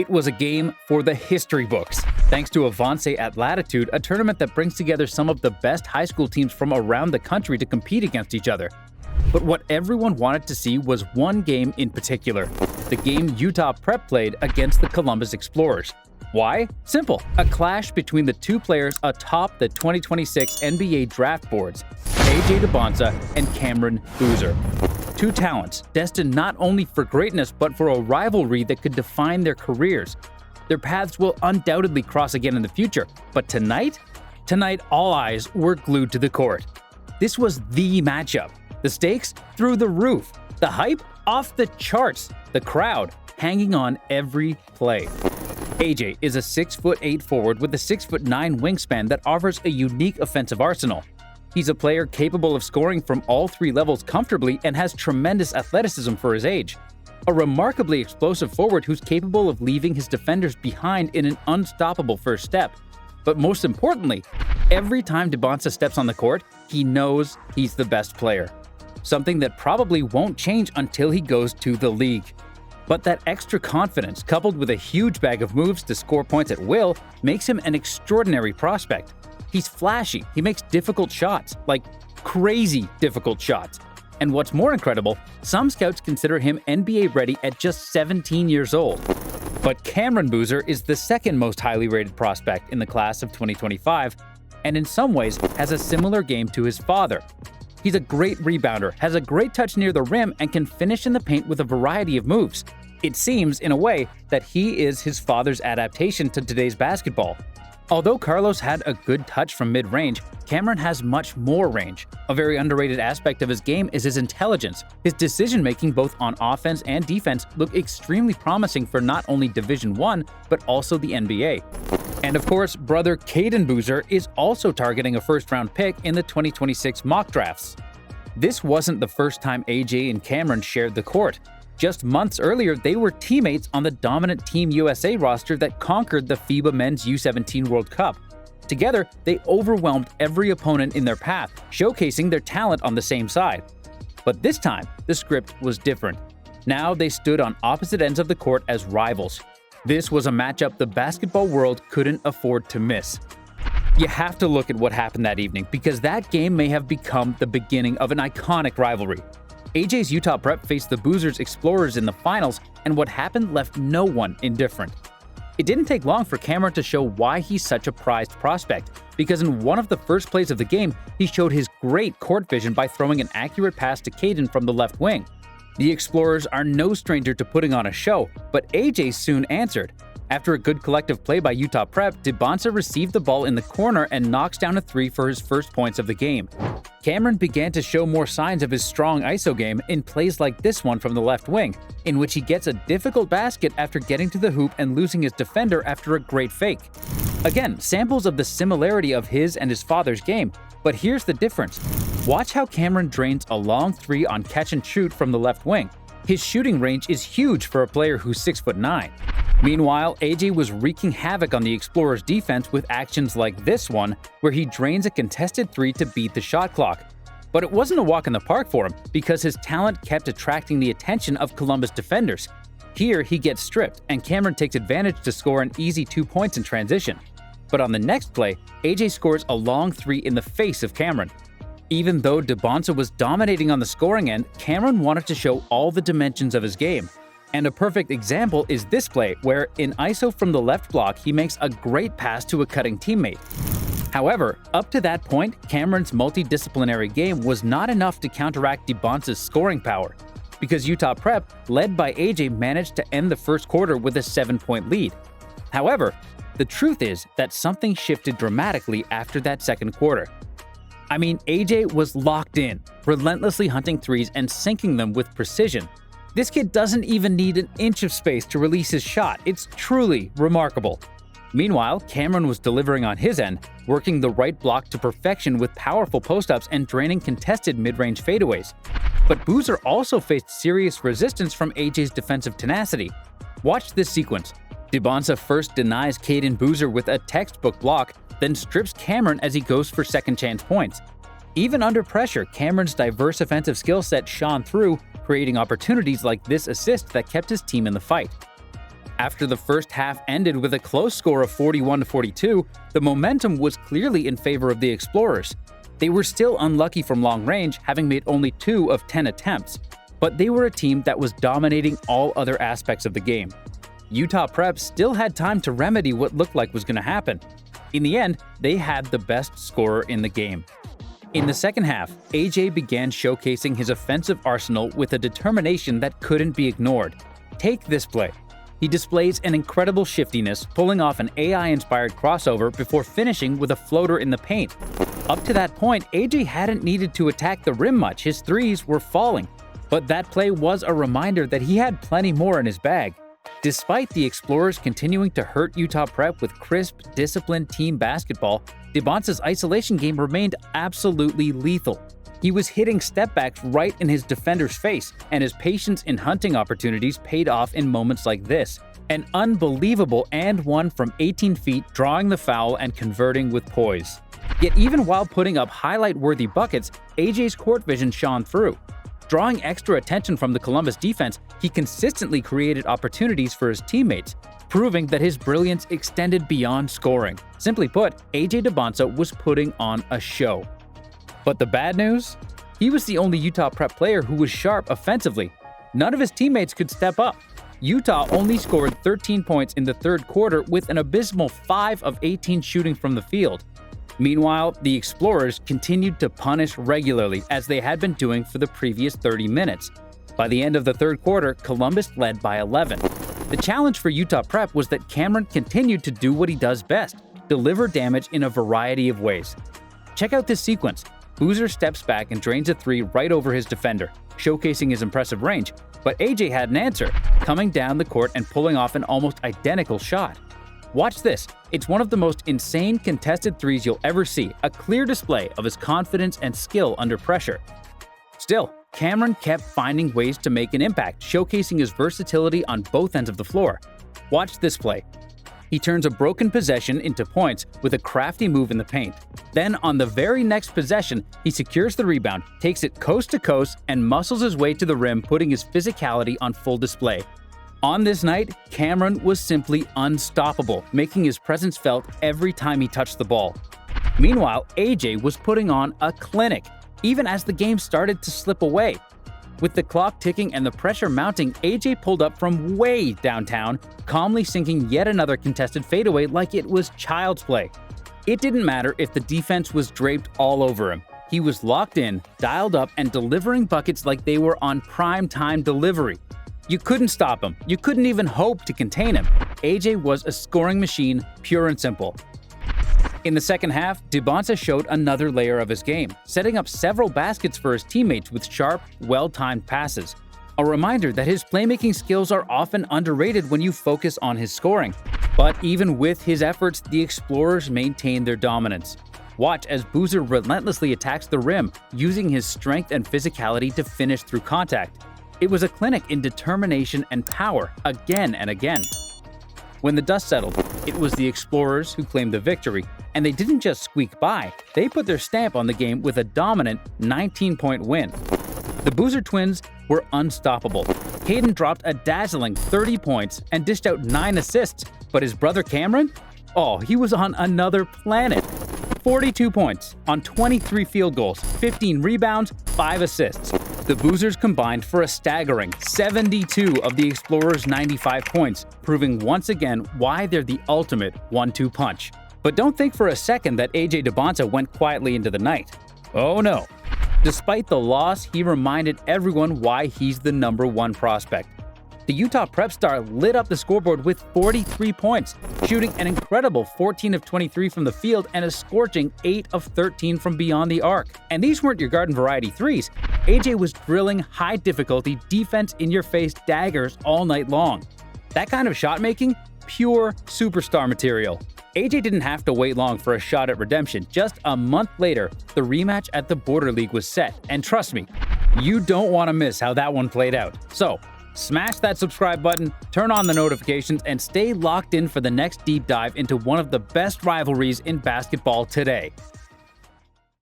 It was a game for the history books, thanks to AVANCE at Latitude, a tournament that brings together some of the best high school teams from around the country to compete against each other. But what everyone wanted to see was one game in particular, the game Utah Prep played against the Columbus Explorers. Why? Simple, a clash between the two players atop the 2026 NBA draft boards, Dybantsa and Cameron Boozer. Two talents destined not only for greatness but for a rivalry that could define their careers. Their paths will undoubtedly cross again in the future, but tonight all eyes were glued to the court. This was the matchup. The stakes through the roof, the hype off the charts, the crowd hanging on every play. AJ is a 6'8" forward with a 6'9" wingspan that offers a unique offensive arsenal. He's a player capable of scoring from all three levels comfortably and has tremendous athleticism for his age. A remarkably explosive forward who's capable of leaving his defenders behind in an unstoppable first step. But most importantly, every time Dybantsa steps on the court, he knows he's the best player. Something that probably won't change until he goes to the league. But that extra confidence, coupled with a huge bag of moves to score points at will, makes him an extraordinary prospect. He's flashy, he makes difficult shots, like crazy difficult shots. And what's more incredible, some scouts consider him NBA ready at just 17 years old. But Cameron Boozer is the second most highly rated prospect in the class of 2025, and in some ways has a similar game to his father. He's a great rebounder, has a great touch near the rim, and can finish in the paint with a variety of moves. It seems, in a way, that he is his father's adaptation to today's basketball. Although Carlos had a good touch from mid-range, Cameron has much more range. A very underrated aspect of his game is his intelligence. His decision-making both on offense and defense look extremely promising for not only Division I, but also the NBA. And of course, brother Caden Boozer is also targeting a first-round pick in the 2026 mock drafts. This wasn't the first time AJ and Cameron shared the court. Just months earlier, they were teammates on the dominant Team USA roster that conquered the FIBA Men's U17 World Cup. Together, they overwhelmed every opponent in their path, showcasing their talent on the same side. But this time, the script was different. Now they stood on opposite ends of the court as rivals. This was a matchup the basketball world couldn't afford to miss. You have to look at what happened that evening, because that game may have become the beginning of an iconic rivalry. AJ's Utah Prep faced the Boozer's Explorers in the finals, and what happened left no one indifferent. It didn't take long for Cameron to show why he's such a prized prospect, because in one of the first plays of the game, he showed his great court vision by throwing an accurate pass to Caden from the left wing. The Explorers are no stranger to putting on a show, but AJ soon answered. After a good collective play by Utah Prep, Dybantsa received the ball in the corner and knocks down a three for his first points of the game. Cameron began to show more signs of his strong ISO game in plays like this one from the left wing, in which he gets a difficult basket after getting to the hoop and losing his defender after a great fake. Again, samples of the similarity of his and his father's game, but here's the difference. Watch how Cameron drains a long three on catch and shoot from the left wing. His shooting range is huge for a player who's 6'9". Meanwhile, AJ was wreaking havoc on the Explorers' defense with actions like this one, where he drains a contested three to beat the shot clock. But it wasn't a walk in the park for him, because his talent kept attracting the attention of Columbus defenders. Here, he gets stripped, and Cameron takes advantage to score an easy 2 points in transition. But on the next play, AJ scores a long three in the face of Cameron. Even though Dybantsa was dominating on the scoring end, Cameron wanted to show all the dimensions of his game. And a perfect example is this play, where in ISO from the left block, he makes a great pass to a cutting teammate. However, up to that point, Cameron's multidisciplinary game was not enough to counteract Dybantsa's scoring power, because Utah Prep, led by AJ, managed to end the first quarter with a 7-point lead. However, the truth is that something shifted dramatically after that second quarter. I mean, AJ was locked in, relentlessly hunting threes and sinking them with precision. This kid doesn't even need an inch of space to release his shot. It's truly remarkable. Meanwhile, Cameron was delivering on his end, working the right block to perfection with powerful post-ups and draining contested mid-range fadeaways. But Boozer also faced serious resistance from AJ's defensive tenacity. Watch this sequence. Dybantsa first denies Caden Boozer with a textbook block, then strips Cameron as he goes for second chance points. Even under pressure, Cameron's diverse offensive skill set shone through, creating opportunities like this assist that kept his team in the fight. After the first half ended with a close score of 41-42, the momentum was clearly in favor of the Explorers. They were still unlucky from long range, having made only 2 of 10 attempts, but they were a team that was dominating all other aspects of the game. Utah Prep still had time to remedy what looked like was going to happen. In the end, they had the best scorer in the game. In the second half, AJ began showcasing his offensive arsenal with a determination that couldn't be ignored. Take this play. He displays an incredible shiftiness, pulling off an AI-inspired crossover before finishing with a floater in the paint. Up to that point, AJ hadn't needed to attack the rim much, his threes were falling. But that play was a reminder that he had plenty more in his bag. Despite the Explorers continuing to hurt Utah Prep with crisp, disciplined team basketball, Dybantsa's isolation game remained absolutely lethal. He was hitting stepbacks right in his defender's face, and his patience in hunting opportunities paid off in moments like this. An unbelievable and one from 18 feet, drawing the foul and converting with poise. Yet even while putting up highlight-worthy buckets, AJ's court vision shone through. Drawing extra attention from the Columbus defense, he consistently created opportunities for his teammates, proving that his brilliance extended beyond scoring. Simply put, AJ Dybantsa was putting on a show. But the bad news? He was the only Utah Prep player who was sharp offensively. None of his teammates could step up. Utah only scored 13 points in the third quarter with an abysmal 5 of 18 shooting from the field. Meanwhile, the Explorers continued to punish regularly as they had been doing for the previous 30 minutes. By the end of the third quarter, Columbus led by 11. The challenge for Utah Prep was that Cameron continued to do what he does best, deliver damage in a variety of ways. Check out this sequence. Boozer steps back and drains a 3 right over his defender, showcasing his impressive range, but AJ had an answer, coming down the court and pulling off an almost identical shot. Watch this. It's one of the most insane contested threes you'll ever see, a clear display of his confidence and skill under pressure. Still, Cameron kept finding ways to make an impact, showcasing his versatility on both ends of the floor. Watch this play. He turns a broken possession into points with a crafty move in the paint. Then on the very next possession, he secures the rebound, takes it coast to coast, and muscles his way to the rim, putting his physicality on full display. On this night, Cameron was simply unstoppable, making his presence felt every time he touched the ball. Meanwhile, AJ was putting on a clinic, even as the game started to slip away. With the clock ticking and the pressure mounting, AJ pulled up from way downtown, calmly sinking yet another contested fadeaway like it was child's play. It didn't matter if the defense was draped all over him. He was locked in, dialed up, and delivering buckets like they were on prime-time delivery. You couldn't stop him. You couldn't even hope to contain him. AJ was a scoring machine, pure and simple. In the second half, Dybantsa showed another layer of his game, setting up several baskets for his teammates with sharp, well-timed passes. A reminder that his playmaking skills are often underrated when you focus on his scoring. But even with his efforts, the Explorers maintained their dominance. Watch as Boozer relentlessly attacks the rim, using his strength and physicality to finish through contact. It was a clinic in determination and power, again and again. When the dust settled, it was the Explorers who claimed the victory, and they didn't just squeak by, they put their stamp on the game with a dominant 19-point win. The Boozer twins were unstoppable. Caden dropped a dazzling 30 points and dished out 9 assists, but his brother Cameron? Oh, he was on another planet. 42 points on 23 field goals, 15 rebounds, 5 assists. The Boozers combined for a staggering 72 of the Explorers' 95 points, proving once again why they're the ultimate 1-2 punch. But don't think for a second that AJ Dybantsa went quietly into the night. Oh no. Despite the loss, he reminded everyone why he's the #1 prospect. The Utah Prep star lit up the scoreboard with 43 points, shooting an incredible 14 of 23 from the field and a scorching 8 of 13 from beyond the arc. And these weren't your garden variety threes. AJ was drilling high-difficulty, defense-in-your-face daggers all night long. That kind of shot making? Pure superstar material. AJ didn't have to wait long for a shot at redemption. Just a month later, the rematch at the Border League was set. And trust me, you don't want to miss how that one played out. So, smash that subscribe button, turn on the notifications, and stay locked in for the next deep dive into one of the best rivalries in basketball today.